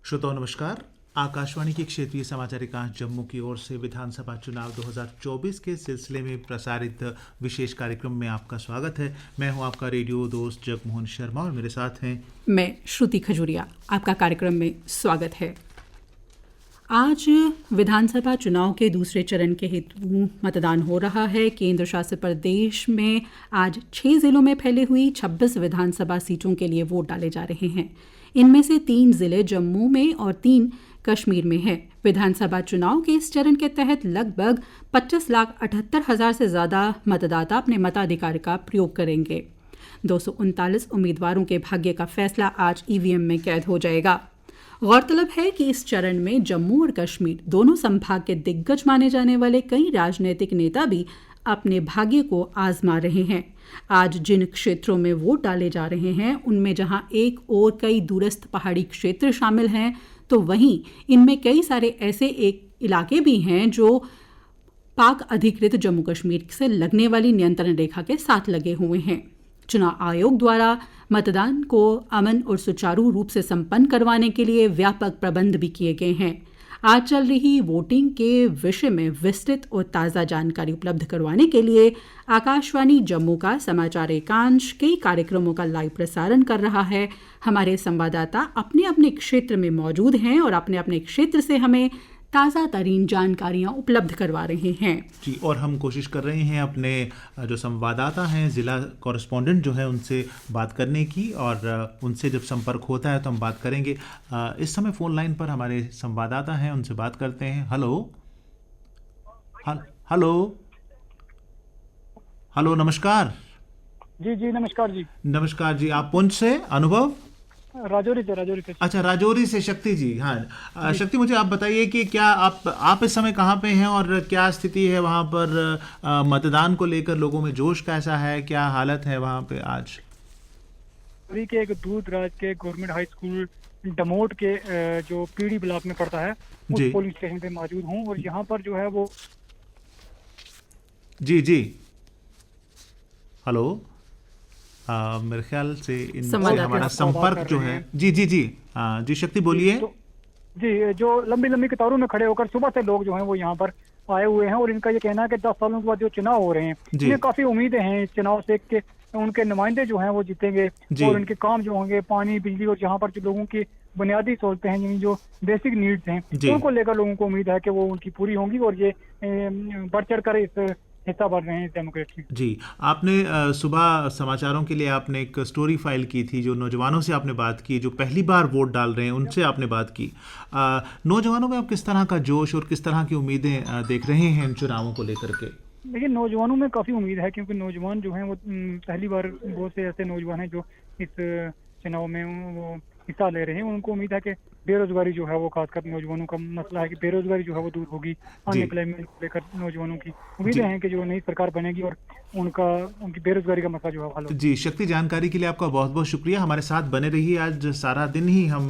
श्रोताओं नमस्कार। आकाशवाणी की क्षेत्रीय समाचार एकांश जम्मू की ओर से विधानसभा चुनाव 2024 के सिलसिले में प्रसारित विशेष कार्यक्रम में आपका स्वागत है। मैं हूं आपका रेडियो दोस्त जगमोहन शर्मा और मेरे साथ हैं मैं श्रुति खजूरिया। आपका कार्यक्रम में स्वागत है। आज विधानसभा चुनाव के दूसरे चरण के हेतु मतदान हो रहा है। केंद्र शासित प्रदेश में आज 6 जिलों में फैले हुई 26 विधानसभा सीटों के लिए वोट डाले जा रहे हैं। इनमें से 3 जिले जम्मू में और 3 कश्मीर में है। विधानसभा चुनाव के इस चरण के तहत लगभग 25,78,000 से ज़्यादा मतदाता अपने मताधिकार का प्रयोग करेंगे। 239 उम्मीदवारों के भाग्य का फैसला आज ईवीएम में कैद हो जाएगा। गौरतलब है कि इस चरण में जम्मू और कश्मीर दोनों संभाग के दिग्गज माने जाने वाले कई राजनीतिक नेता भी अपने भाग्य को आजमा रहे हैं। आज जिन क्षेत्रों में वोट डाले जा रहे हैं उनमें जहां एक और कई दूरस्थ पहाड़ी क्षेत्र शामिल हैं, तो वहीं इनमें कई सारे ऐसे एक इलाके भी हैं जो पाक अधिकृत जम्मू कश्मीर से लगने वाली नियंत्रण रेखा के साथ लगे हुए हैं। चुनाव आयोग द्वारा मतदान को अमन और सुचारू रूप से संपन्न करवाने के लिए व्यापक प्रबंध भी किए गए हैं। आज चल रही वोटिंग के विषय में विस्तृत और ताज़ा जानकारी उपलब्ध करवाने के लिए आकाशवाणी जम्मू का समाचार एकांश कई कार्यक्रमों का लाइव प्रसारण कर रहा है। हमारे संवाददाता अपने अपने क्षेत्र में मौजूद हैं और अपने अपने क्षेत्र से हमें ताज़ा तरीन जानकारियाँ उपलब्ध करवा रहे हैं। जी, और हम कोशिश कर रहे हैं अपने जो संवाददाता हैं, ज़िला कॉरेस्पॉन्डेंट जो है, उनसे बात करने की, और उनसे जब संपर्क होता है तो हम बात करेंगे। इस समय फ़ोन लाइन पर हमारे संवाददाता हैं, उनसे बात करते हैं। हेलो हेलो हेलो, नमस्कार। जी नमस्कार जी। नमस्कार जी, आप पुंछ से? अनुभव? राजौरी से। अच्छा, राजौरी से शक्ति जी। हाँ शक्ति, मुझे आप बताइए कि क्या आप इस समय कहाँ पे हैं और क्या स्थिति है वहाँ पर? मतदान को लेकर लोगों में जोश कैसा है, क्या हालत है वहाँ पे आज? राजौरी के एक दूर दराज के गवर्नमेंट हाई स्कूल डमोट के जो पीडी ब्लॉक में पड़ता है उस पोलिंग स्टेशन पे मौजूद हूँ और यहाँ पर जो है वो जी हेलो, मेरे ख्याल से इनसे हमारा संपर्क जो है। जी शक्ति बोलिए। जी, जो लंबी लंबी कतारों में खड़े होकर सुबह से लोग जो हैं वो यहाँ पर आए हुए हैं और इनका ये कहना है कि 10 सालों के बाद जो चुनाव हो रहे हैं, इन्हें काफी उम्मीदें हैं इस चुनाव से कि उनके नुमाइंदे जो हैं वो जीतेंगे और उनके काम जो होंगे, पानी, बिजली और यहाँ पर जो लोगों की बुनियादी सहूलतें हैं, यानी जो बेसिक नीड्स हैं, उनको लेकर लोगों को उम्मीद है कि वो उनकी पूरी होंगी और ये बढ़ चढ़ कर इस हिस्सा बढ़ रहे हैं डेमोक्रेट की। जी, आपने सुबह समाचारों के लिए आपने एक स्टोरी फाइल की थी, जो नौजवानों से आपने बात की जो पहली बार वोट डाल रहे हैं, उनसे आपने बात की। नौजवानों में आप किस तरह का जोश और किस तरह की उम्मीदें देख रहे हैं इन चुनावों को लेकर के? देखिए, नौजवानों में काफ़ी उम्मीद है क्योंकि नौजवान जो हैं वो पहली बार, बहुत से ऐसे नौजवान हैं जो इस चुनाव में वो हिस्सा ले रहे हैं। उनको उम्मीद है कि बेरोजगारी जो है वो, खासकर नौजवानों का मसला है कि बेरोजगारी जो है वो दूर होगी। अनएम्प्लॉयमेंट को लेकर नौजवानों की उम्मीदें हैं कि जो नई सरकार बनेगी और उनकी बेरोजगारी का मसला जो है हल होगा। जी शक्ति, जानकारी के लिए आपका बहुत बहुत शुक्रिया। हमारे साथ बने रहिए। आज सारा दिन ही हम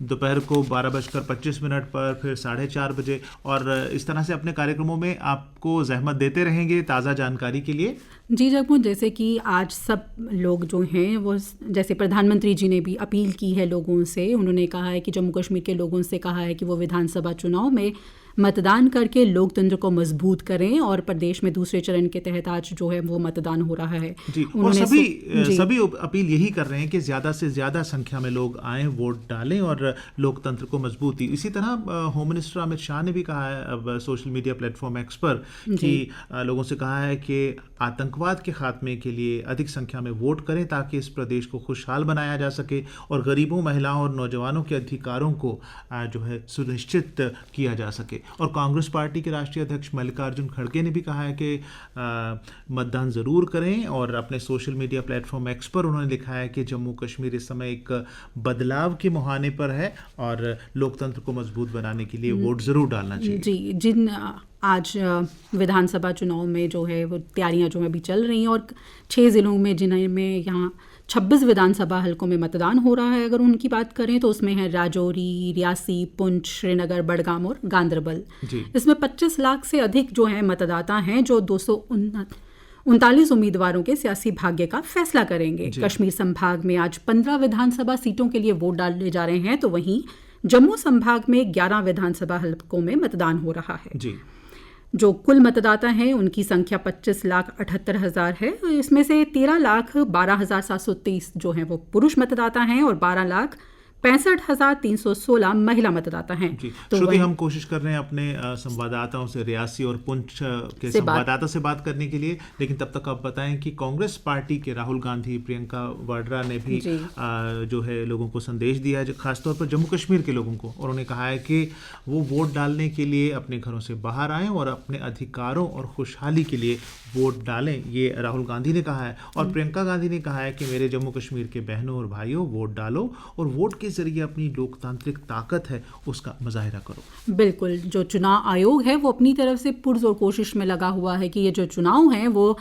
दोपहर को 12:25 पर, फिर 4:30 बजे और इस तरह से अपने कार्यक्रमों में आपको जहमत देते रहेंगे ताज़ा जानकारी के लिए। जी जगमोहन, जैसे कि आज सब लोग जो हैं वो, जैसे प्रधानमंत्री जी ने भी अपील की है लोगों से। उन्होंने कहा है कि जम्मू कश्मीर के लोगों से कहा है कि वो विधानसभा चुनाव में मतदान करके लोकतंत्र को मजबूत करें और प्रदेश में दूसरे चरण के तहत आज जो है वो मतदान हो रहा है। जी, और सभी अपील यही कर रहे हैं कि ज़्यादा से ज़्यादा संख्या में लोग आएँ, वोट डालें और लोकतंत्र को मजबूती। इसी तरह होम मिनिस्टर अमित शाह ने भी कहा है अब सोशल मीडिया प्लेटफॉर्म एक्स पर कि लोगों से कहा है कि आतंकवाद के खात्मे के लिए अधिक संख्या में वोट करें ताकि इस प्रदेश को खुशहाल बनाया जा सके और गरीबों, महिलाओं और नौजवानों के अधिकारों को जो है सुनिश्चित किया जा सके। और कांग्रेस पार्टी के राष्ट्रीय अध्यक्ष मल्लिकार्जुन खड़गे ने भी कहा है कि मतदान ज़रूर करें और अपने सोशल मीडिया प्लेटफॉर्म एक्स पर उन्होंने लिखा है कि जम्मू कश्मीर इस समय एक बदलाव के मुहाने पर है और लोकतंत्र को मजबूत बनाने के लिए वोट ज़रूर डालना चाहिए। जी, जिन आज विधानसभा चुनाव में जो है वो तैयारियां जो अभी चल रही हैं और 6 ज़िलों में जिनमें यहाँ 26 विधानसभा हलकों में मतदान हो रहा है, अगर उनकी बात करें तो उसमें है राजौरी, रियासी, पुंछ, श्रीनगर, बडगाम और गांदरबल। इसमें 25 लाख से अधिक जो है मतदाता हैं जो 39 उम्मीदवारों के सियासी भाग्य का फैसला करेंगे। कश्मीर संभाग में आज 15 विधानसभा सीटों के लिए वोट डाले जा रहे हैं, तो वहीं जम्मू संभाग में 11 विधानसभा हलकों में मतदान हो रहा है। जी। जो कुल मतदाता हैं उनकी संख्या 25,78,000 है। इसमें से 13,12,723 जो हैं वो पुरुष मतदाता हैं और 12,65,316 महिला मतदाता हैं। तो श्रुति, हम कोशिश कर रहे हैं अपने संवाददाताओं से रियासी और पुंछ के संवाददाता से बात करने के लिए, लेकिन तब तक आप बताएं कि कांग्रेस पार्टी के राहुल गांधी, प्रियंका वाड्रा ने भी जो है लोगों को संदेश दिया है, खासतौर पर जम्मू कश्मीर के लोगों को। और उन्होंने कहा है कि वो वोट डालने के लिए अपने घरों से बाहर आएँ और अपने अधिकारों और खुशहाली के लिए वोट डालें, ये राहुल गांधी ने कहा है। और प्रियंका गांधी ने कहा है कि मेरे जम्मू कश्मीर के बहनों और भाइयों, वोट डालो और वोट के जरिए अपनी लोकतांत्रिक ताकत है उसका मुजाहिरा करो। बिल्कुल, जो चुनाव आयोग है वो अपनी तरफ से पुरजोर कोशिश में लगा हुआ है कि ये जो चुनाव हैं वो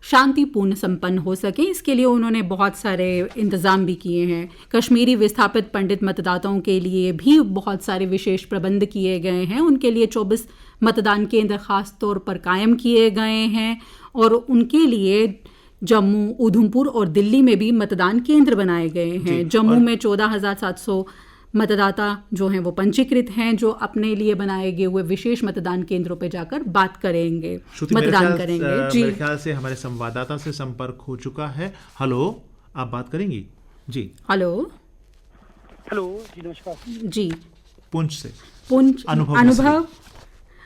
शांतिपूर्ण संपन्न हो सके। इसके लिए उन्होंने बहुत सारे इंतजाम भी किए हैं। कश्मीरी विस्थापित पंडित मतदाताओं के लिए भी बहुत सारे विशेष प्रबंध किए गए हैं। उनके लिए 24 मतदान केंद्र खास तौर पर कायम किए गए हैं और उनके लिए जम्मू, उधमपुर और दिल्ली में भी मतदान केंद्र बनाए गए हैं। जम्मू में 14,700 मतदाता जो हैं वो पंजीकृत हैं, जो अपने लिए बनाए गए हुए विशेष मतदान केंद्रों पे जाकर बात करेंगे, मतदान करेंगे। जी, मेरे ख्याल से हमारे संवाददाता से संपर्क हो चुका है। हेलो, आप बात करेंगी? जी, हेलो जी, नमस्कार जी। पुंछ से अनुभव,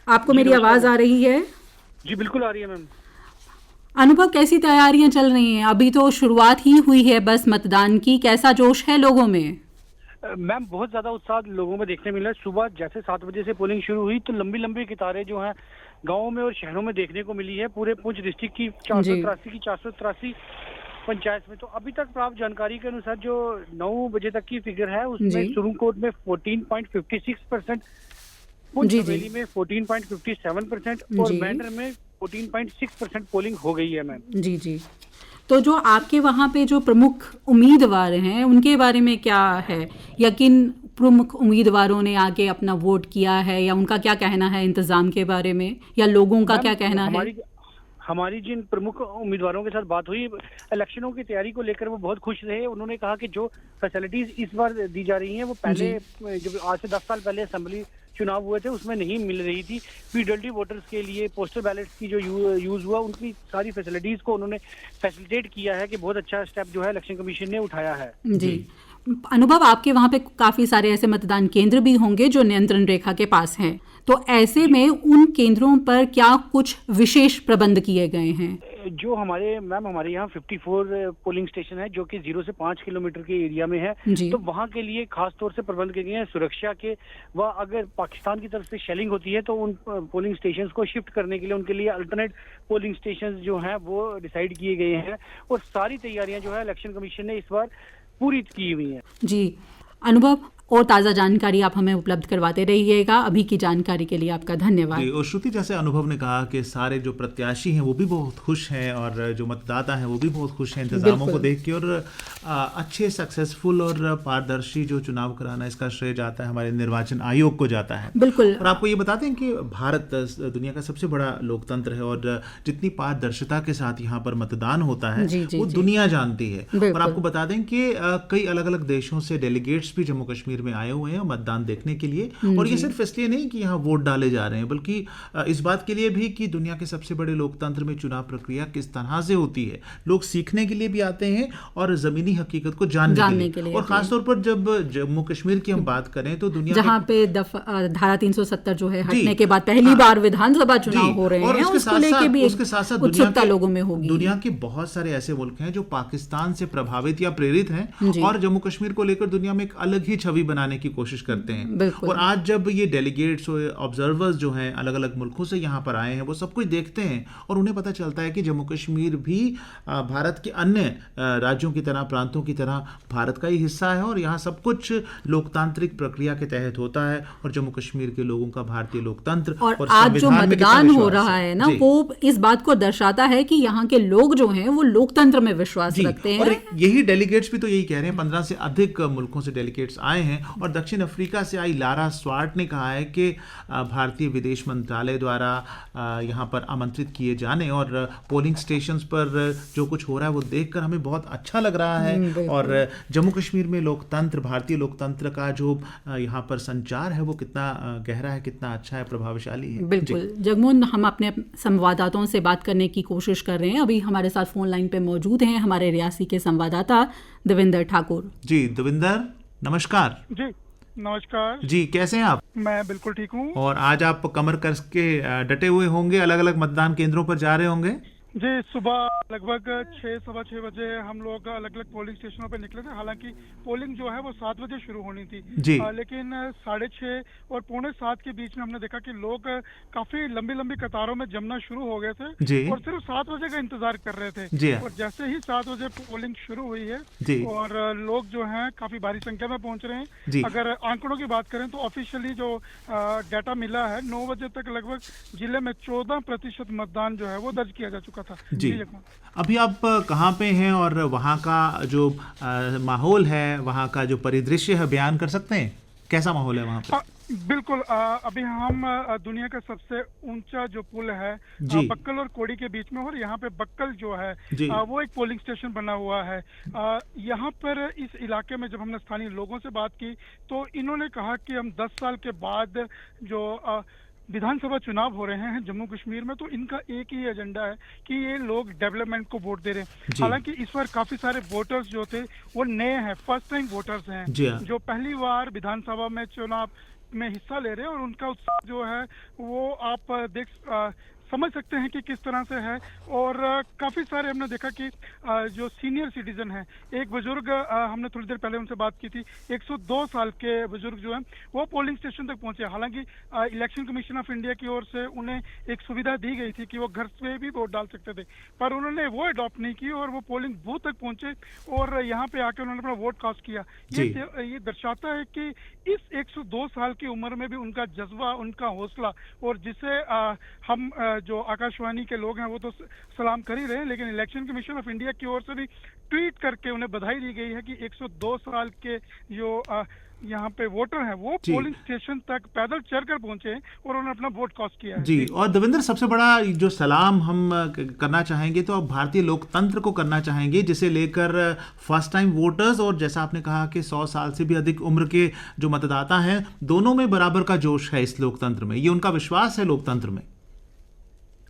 आपको मेरी आवाज आ रही है? जी बिल्कुल आ रही है मैम। अनुभव, कैसी तैयारियां चल रही हैं? अभी तो शुरुआत ही हुई है बस मतदान की, कैसा जोश है लोगों में? मैम बहुत ज्यादा उत्साह लोगों में देखने मिला। सुबह जैसे 7 बजे से पोलिंग शुरू हुई तो लंबी लंबी कतारें जो हैं गांवों में और शहरों में देखने को मिली है। पूरे पुंछ डिस्ट्रिक्ट की 483 पंचायत में। तो अभी तक प्राप्त जानकारी के अनुसार जो 9 बजे तक की फिगर है उसमें सुरनकोट में 14.56%, पुंछ हवेली में 14.57% और मेंढर में 14.6% पोलिंग हो गई है मैम। जी जी। तो जो आपके वहाँ पे जो प्रमुख उम्मीदवार हैं उनके बारे में क्या है, या किन प्रमुख उम्मीदवारों ने आके अपना वोट किया है, या उनका क्या कहना है इंतजाम के बारे में, या लोगों का क्या कहना है? हमारी जिन प्रमुख उम्मीदवारों के साथ बात हुई, इलेक्शनों की तैयारी को लेकर वो बहुत खुश रहे। उन्होंने कहा कि जो फैसिलिटीज इस बार दी जा रही हैं वो पहले जब आज से 10 साल पहले असेंबली चुनाव हुए थे उसमें नहीं मिल रही थी। पीडब्ल्यूडी वोटर्स के लिए पोस्टल बैलेट्स की जो यूज हुआ उनकी सारी फैसिलिटीज को उन्होंने फैसिलिटेट किया है कि बहुत अच्छा स्टेप जो है इलेक्शन कमीशन ने उठाया है। जी। अनुभव, आपके वहाँ पे काफी सारे ऐसे मतदान केंद्र भी होंगे जो नियंत्रण रेखा के पास हैं, तो ऐसे में उन केंद्रों पर क्या कुछ विशेष प्रबंध किए गए हैं? जो हमारे यहाँ 54 पोलिंग स्टेशन है जो कि 0 से 5 किलोमीटर के एरिया में है। तो वहाँ के लिए खास तौर से प्रबंध किए गए हैं सुरक्षा के। व अगर पाकिस्तान की तरफ से शेलिंग होती है तो उन पोलिंग स्टेशन को शिफ्ट करने के लिए उनके लिए अल्टरनेट पोलिंग स्टेशन जो हैं वो डिसाइड किए गए हैं। और सारी तैयारियां जो है इलेक्शन कमीशन ने इस बार पूरी की हुई है। जी अनुभव, और ताज़ा जानकारी आप हमें उपलब्ध करवाते रहिएगा। अभी की जानकारी के लिए आपका धन्यवाद। और श्रुति, जैसे अनुभव ने कहा कि सारे जो प्रत्याशी हैं वो भी बहुत खुश हैं और जो मतदाता हैं वो भी बहुत खुश हैं इंतजामों को देख के, और अच्छे सक्सेसफुल और पारदर्शी जो चुनाव कराना, इसका श्रेय जाता है हमारे निर्वाचन आयोग को जाता है। बिल्कुल। और आपको ये बताते हैं कि भारत दुनिया का सबसे बड़ा लोकतंत्र है और जितनी पारदर्शिता के साथ यहाँ पर मतदान होता है वो दुनिया जानती है। और आपको बता दें कि कई अलग अलग देशों से डेलीगेट्स भी जम्मू कश्मीर में आए हुए हैं मतदान देखने के लिए। और ये सिर्फ इसलिए नहीं कि यहाँ वोट डाले जा रहे हैं, बल्कि इस बात के लिए भी कि दुनिया के सबसे बड़े लोकतंत्र में चुनाव प्रक्रिया किस तरह से होती है। लोग सीखने के लिए भी आते हैं और जमीनी हकीकत को जानने के लिए। और खासतौर पर जब जम्मू कश्मीर की हम बात करें तो दुनिया जहाँ पे धारा 370 जो है हटने के बाद पहली बार विधानसभा चुनाव हो रहे हैं, उसको लेके भी उसके साथ साथ उत्सुकता लोगों में होगी। दुनिया के बहुत सारे ऐसे मुल्क हैं जो पाकिस्तान से प्रभावित या प्रेरित हैं और जम्मू कश्मीर को लेकर दुनिया में एक अलग ही छवि बनाने की कोशिश करते हैं। और आज जब ये डेलीगेट्स और ऑब्जर्वर्स जो हैं अलग अलग मुल्कों से यहाँ पर आए हैं, वो सब कुछ देखते हैं और उन्हें पता चलता है कि जम्मू कश्मीर भी भारत के अन्य राज्यों की तरह, प्रांतों की तरह भारत का ही हिस्सा है और यहाँ सब कुछ लोकतांत्रिक प्रक्रिया के तहत होता है। और जम्मू कश्मीर के लोगों का भारतीय लोकतंत्र और आज जो मतदान हो रहा है ना, वो इस बात को दर्शाता है कि यहाँ के लोग जो हैं वो लोकतंत्र में विश्वास रखते हैं। और यही डेलीगेट्स भी तो यही कह रहे हैं, 15 से अधिक मुल्कों से डेलीगेट्स आए हैं हैं। और दक्षिण अफ्रीका से आई लारा स्वार्ट ने कहा है कि भारतीय विदेश मंत्रालय द्वारा यहाँ पर आमंत्रित किए जाने और पोलिंग स्टेशंस पर जो कुछ हो रहा है वो देखकर हमें बहुत अच्छा लग रहा है। और जम्मू कश्मीर में लोकतंत्र, भारतीय लोकतंत्र का जो यहाँ पर संचार है वो कितना गहरा है, कितना अच्छा है, प्रभावशाली है। बिल्कुल जगमोहन, हम अपने संवाददाताओं से बात करने की कोशिश कर रहे हैं। अभी हमारे साथ फोन लाइन पे मौजूद हैं हमारे रियासी के संवाददाता देविंदर ठाकुर। जी देविंदर, नमस्कार। जी नमस्कार जी, कैसे हैं आप? मैं बिल्कुल ठीक हूँ। और आज आप कमर कस के डटे हुए होंगे, अलग अलग मतदान केंद्रों पर जा रहे होंगे। जी, सुबह लगभग 6-6:15 बजे हम लोग अलग अलग पोलिंग स्टेशनों पर निकले थे। हालांकि पोलिंग जो है वो 7 बजे शुरू होनी थी जी। लेकिन 6:30 और 6:45 के बीच में हमने देखा कि लोग काफी लंबी लंबी कतारों में जमना शुरू हो गए थे जी। और सिर्फ 7 बजे का इंतजार कर रहे थे जी। और जैसे ही 7 बजे पोलिंग शुरू हुई है जी। और लोग जो हैं काफी भारी संख्या में पहुंच रहे हैं जी। अगर आंकड़ों की बात करें तो ऑफिशियली जो डाटा मिला है 9 बजे तक लगभग जिले में 14% मतदान जो है वो दर्ज किया जा चुका था। जी। अभी आप कहाँ पे हैं और वहाँ का जो माहौल है, वहाँ का जो परिदृश्य है, बयान कर सकते हैं? कैसा माहौल है वहाँ पे? बिल्कुल, अभी हम दुनिया का सबसे ऊंचा जो पुल है बक्कल और कोड़ी के बीच में, और यहाँ पे बक्कल जो है वो एक पोलिंग स्टेशन बना हुआ है। यहाँ पर इस इलाके में जब हमने स्थानीय लोगों से बात की तो इन्होंने कहा कि हम 10 साल के बाद जो विधानसभा चुनाव हो रहे हैं जम्मू कश्मीर में, तो इनका एक ही एजेंडा है कि ये लोग डेवलपमेंट को वोट दे रहे हैं। हालांकि इस बार काफी सारे वोटर्स जो थे वो नए हैं, फर्स्ट टाइम वोटर्स हैं जो पहली बार विधानसभा में चुनाव में हिस्सा ले रहे हैं और उनका उत्साह जो है वो आप समझ सकते हैं कि किस तरह से है। और काफी सारे हमने देखा कि जो सीनियर सिटीजन हैं, एक बुजुर्ग हमने थोड़ी देर पहले उनसे बात की थी, 102 साल के बुजुर्ग जो हैं वो पोलिंग स्टेशन तक पहुंचे। हालांकि इलेक्शन कमीशन ऑफ इंडिया की ओर से उन्हें एक सुविधा दी गई थी कि वो घर से भी वोट डाल सकते थे, पर उन्होंने वो अडॉप्ट नहीं की और वो पोलिंग बूथ तक पहुंचे और यहाँ पे आके उन्होंने अपना वोट कास्ट किया। ये दर्शाता है कि इस 102 साल की उम्र में भी उनका जज्बा, उनका हौसला, और जिसे हम जो आकाशवाणी के लोग हैं वो तो सलाम कर ही रहे हैं, लेकिन इलेक्शन कमीशन ऑफ इंडिया की ओर से भी ट्वीट करके उन्हें बधाई दी गई है कि 102 साल के जो यहाँ पे वोटर हैं वो पोलिंग स्टेशन तक पैदल चलकर पहुंचे और उन्होंने अपना वोट कास्ट किया है। जी। और देवेंद्र, सबसे बड़ा जो सलाम हम करना चाहेंगे तो अब भारतीय लोकतंत्र को करना चाहेंगे, जिसे लेकर फर्स्ट टाइम वोटर्स और जैसा आपने कहा कि 100 साल से भी अधिक उम्र के जो मतदाता हैं, दोनों में बराबर का जोश है इस लोकतंत्र में। ये उनका विश्वास है लोकतंत्र में।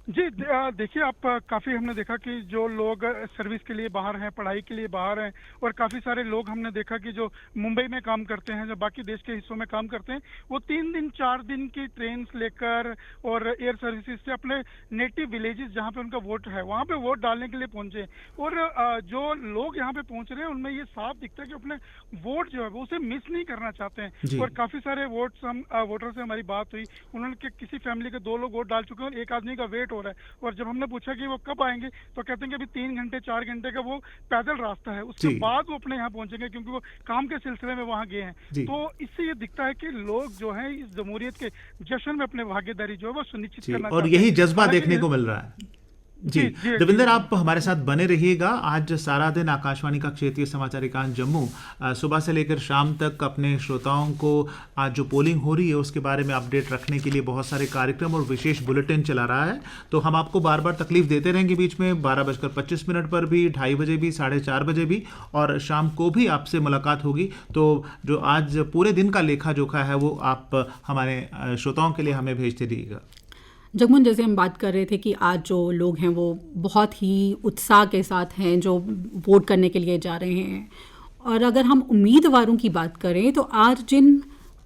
जी, देखिए, आप काफ़ी हमने देखा कि जो लोग सर्विस के लिए बाहर हैं, पढ़ाई के लिए बाहर हैं, और काफ़ी सारे लोग हमने देखा कि जो मुंबई में काम करते हैं, जो बाकी देश के हिस्सों में काम करते हैं, वो 3 दिन 4 दिन की ट्रेन लेकर और एयर सर्विसेज से अपने नेटिव विलेजेस जहाँ पे उनका वोट है वहाँ पे वोट डालने के लिए पहुंचे। और जो लोग यहाँ पे पहुंच रहे हैं उनमें ये साफ दिखता है कि अपने वोट जो है वो उसे मिस नहीं करना चाहते हैं। और काफ़ी सारे वोटर से हमारी बात हुई, उन्होंने किसी फैमिली के 2 लोग वोट डाल चुके हैं और एक आदमी का वेट हो रहा है, और जब हमने पूछा कि वो कब आएंगे तो कहते हैं कि अभी 3 घंटे 4 घंटे का वो पैदल रास्ता है, उसके बाद वो अपने यहाँ पहुंचेंगे क्योंकि वो काम के सिलसिले में वहाँ गए हैं। तो इससे ये दिखता है कि लोग जो है इस जमहूरियत के जश्न में अपने भागीदारी जो है वो सुनिश्चित करना और यही जज्बा देखने को मिल रहा है। जी देविंदर, आप हमारे साथ बने रहिएगा। आज सारा दिन आकाशवाणी का क्षेत्रीय समाचार एकांश जम्मू सुबह से लेकर शाम तक अपने श्रोताओं को आज जो पोलिंग हो रही है उसके बारे में अपडेट रखने के लिए बहुत सारे कार्यक्रम और विशेष बुलेटिन चला रहा है। तो हम आपको बार बार तकलीफ देते रहेंगे बीच में, 12:25 पर भी, 2:30 बजे भी, 4:30 बजे भी, और शाम को भी आपसे मुलाकात होगी। तो जो आज पूरे दिन का लेखा जोखा है वो आप हमारे श्रोताओं के लिए हमें भेजते रहिएगा। जगमोहन, जैसे हम बात कर रहे थे कि आज जो लोग हैं वो बहुत ही उत्साह के साथ हैं जो वोट करने के लिए जा रहे हैं, और अगर हम उम्मीदवारों की बात करें तो आज जिन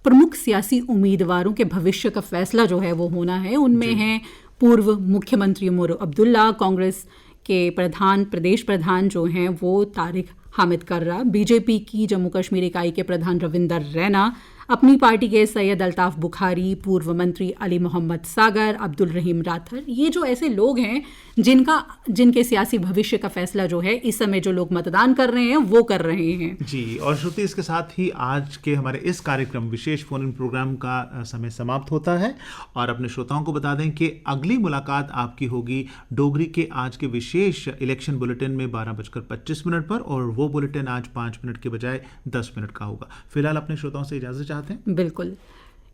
प्रमुख सियासी उम्मीदवारों के भविष्य का फैसला जो है वो होना है, उनमें हैं पूर्व मुख्यमंत्री उमर अब्दुल्ला, कांग्रेस के प्रदेश प्रधान जो हैं वो तारिक हामिद कर्रा, बीजेपी की जम्मू कश्मीर इकाई के प्रधान रविंदर रैना, अपनी पार्टी के सैयद अल्ताफ बुखारी, पूर्व मंत्री अली मोहम्मद सागर, अब्दुल रहीम राथर, ये जो ऐसे लोग हैं जिनके सियासी भविष्य का फैसला जो है इस समय जो लोग मतदान कर रहे हैं वो कर रहे हैं। जी, और श्रुति, इसके साथ ही आज के हमारे इस कार्यक्रम विशेष फोन इन प्रोग्राम का समय समाप्त होता है और अपने श्रोताओं को बता दें कि अगली मुलाकात आपकी होगी डोगरी के आज के विशेष इलेक्शन बुलेटिन में 12:25 पर, और वो बुलेटिन आज 5 मिनट के बजाय 10 मिनट का होगा। फिलहाल अपने श्रोताओं से इजाजत चाहते हैं। बिल्कुल,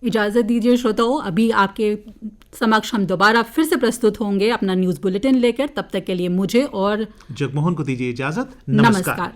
इजाज़त दीजिए श्रोताओं। अभी आपके समक्ष हम दोबारा फिर से प्रस्तुत होंगे अपना न्यूज़ बुलेटिन लेकर। तब तक के लिए मुझे और जगमोहन को दीजिए इजाजत। नमस्कार।